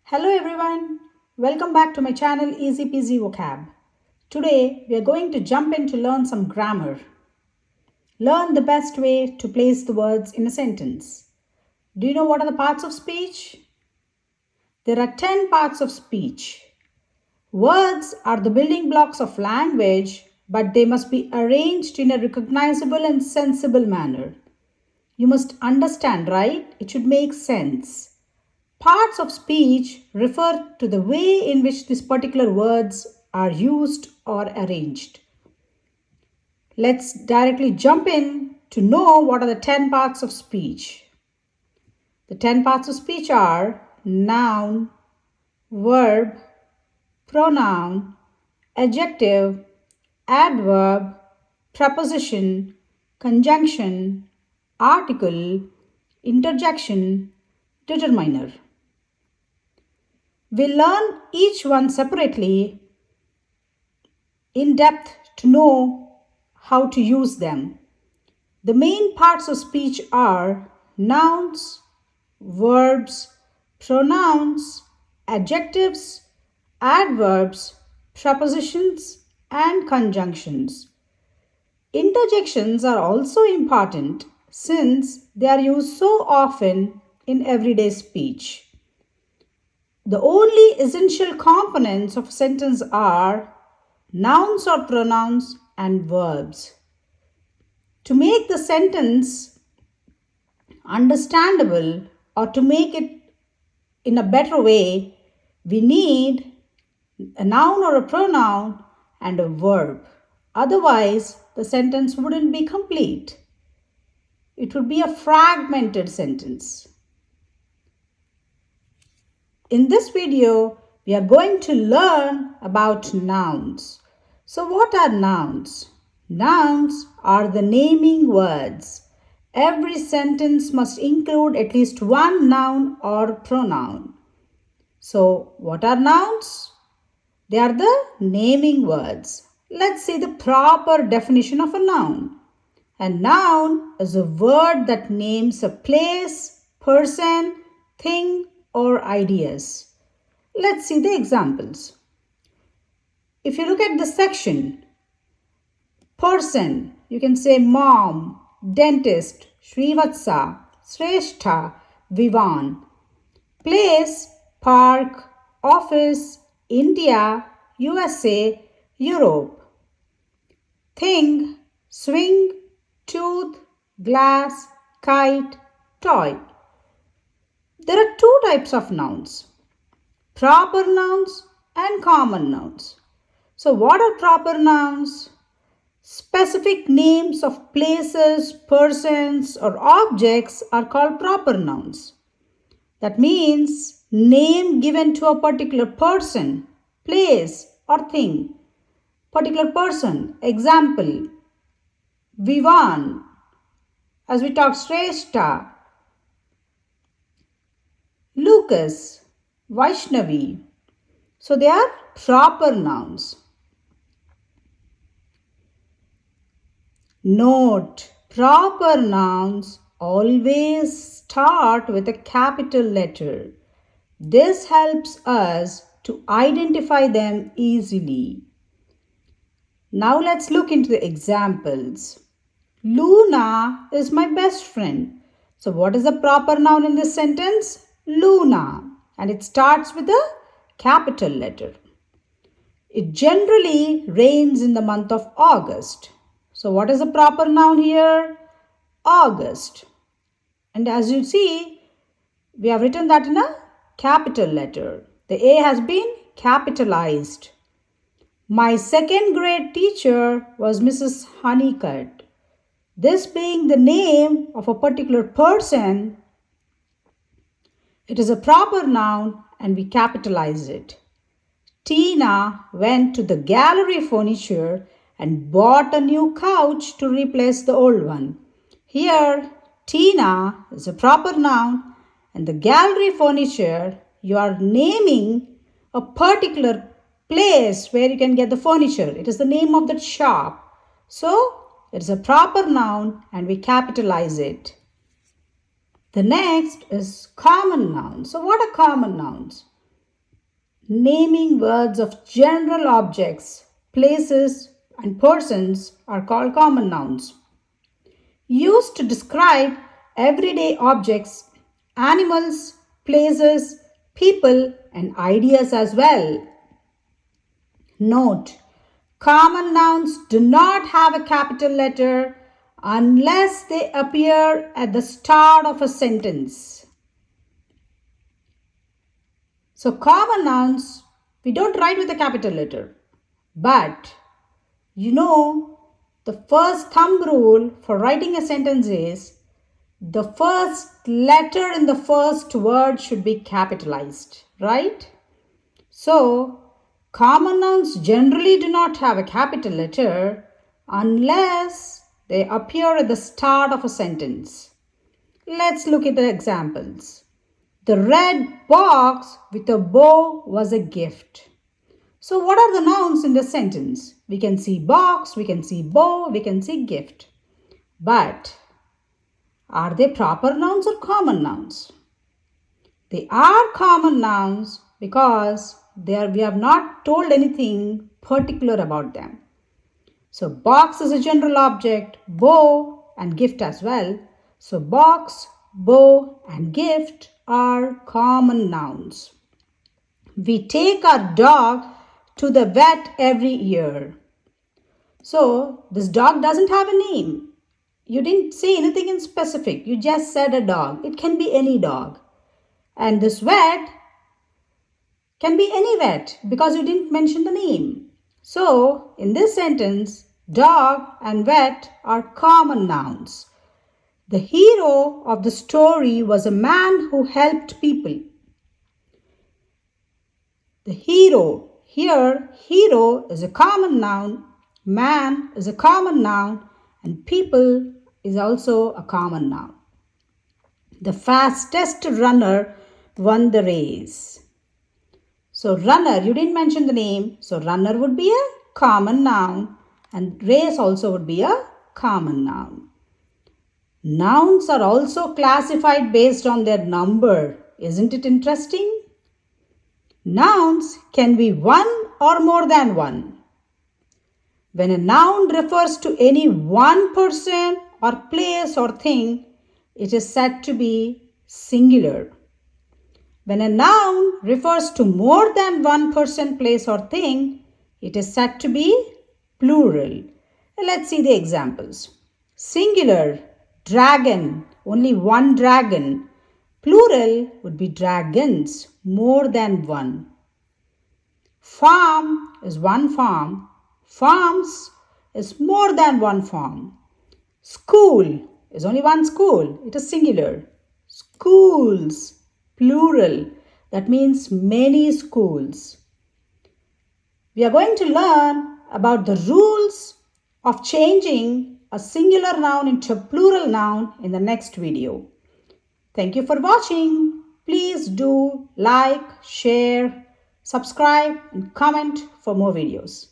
Hello everyone, welcome back to my channel Easy Peasy Vocab. Today we are going to jump in to learn some grammar. Learn the best way to place the words in a sentence. Do you know what are the parts of speech? There are 10 parts of speech. Words are the building blocks of language, but they must be arranged in a recognizable and sensible manner. You must understand, right? It should make sense. Parts of speech refer to the way in which these particular words are used or arranged. Let's directly jump in to know what are the 10 parts of speech. The 10 parts of speech are noun, verb, pronoun, adjective, adverb, preposition, conjunction, article, interjection, determiner. We'll learn each one separately in depth to know how to use them. The main parts of speech are nouns, verbs, pronouns, adjectives, adverbs, prepositions, and conjunctions. Interjections are also important since they are used so often in everyday speech. The only essential components of a sentence are nouns or pronouns and verbs. To make the sentence understandable or to make it in a better way, we need a noun or a pronoun and a verb. Otherwise, the sentence wouldn't be complete. It would be a fragmented sentence. In this video, we are going to learn about nouns. So what are nouns? Nouns are the naming words. Every sentence must include at least one noun or pronoun. So what are nouns? They are the naming words. Let's see the proper definition of a noun. A noun is a word that names a place, person, thing, or ideas. Let's see the examples. If you look at the section, person, you can say mom, dentist, Srivatsa, Srestha, Vivan. Place, park, office, India, USA, Europe. Thing, swing, tooth, glass, kite, toy. There are two types of nouns, proper nouns and common nouns. So what are proper nouns? Specific names of places, persons or objects are called proper nouns. That means name given to a particular person, place or thing. Particular person, example, Vivan, as we talked, Srestha, Lucas, Vaishnavi. So they are proper nouns. Note, proper nouns always start with a capital letter. This helps us to identify them easily. Now let's look into the examples. Luna is my best friend. So what is the proper noun in this sentence? Luna, and it starts with a capital letter. It generally rains in the month of August. So what is the proper noun here? August. And as you see, we have written that in a capital letter. The A has been capitalized. My second grade teacher was Mrs. Honeycutt. This being the name of a particular person, it is a proper noun and we capitalize it. Tina went to the gallery furniture and bought a new couch to replace the old one. Here, Tina is a proper noun and the gallery furniture, you are naming a particular place where you can get the furniture. It is the name of that shop. So, it is a proper noun and we capitalize it. The next is common nouns. So what are common nouns? Naming words of general objects, places, and persons are called common nouns. Used to describe everyday objects, animals, places, people, and ideas as well. Note: common nouns do not have a capital letter unless they appear at the start of a sentence. So common nouns, we don't write with a capital letter. But the first thumb rule for writing a sentence is the first letter in the first word should be capitalized, right? So common nouns generally do not have a capital letter unless they appear at the start of a sentence. Let's look at the examples. The red box with a bow was a gift. So what are the nouns in the sentence? We can see box, we can see bow, we can see gift. But are they proper nouns or common nouns? They are common nouns because we have not told anything particular about them. So box is a general object, bow and gift as well. So box, bow and gift are common nouns. We take our dog to the vet every year. So this dog doesn't have a name. You didn't say anything in specific. You just said a dog. It can be any dog. And this vet can be any vet because you didn't mention the name. So in this sentence, dog and vet are common nouns. The hero of the story was a man who helped people. The hero, here, hero is a common noun, man is a common noun, and people is also a common noun. The fastest runner won the race. So runner, you didn't mention the name, so runner would be a common noun, and race also would be a common noun. Nouns are also classified based on their number. Isn't it interesting? Nouns can be one or more than one. When a noun refers to any one person or place or thing, it is said to be singular. When a noun refers to more than one person, place or thing, it is said to be plural. Let's see the examples. Singular, dragon, only one dragon. Plural would be dragons, more than one. Farm is one farm. Farms is more than one farm. School is only one school. It is singular. Schools, plural. That means many schools. We are going to learn about the rules of changing a singular noun into a plural noun in the next video. Thank you for watching. Please do like, share, subscribe and comment for more videos.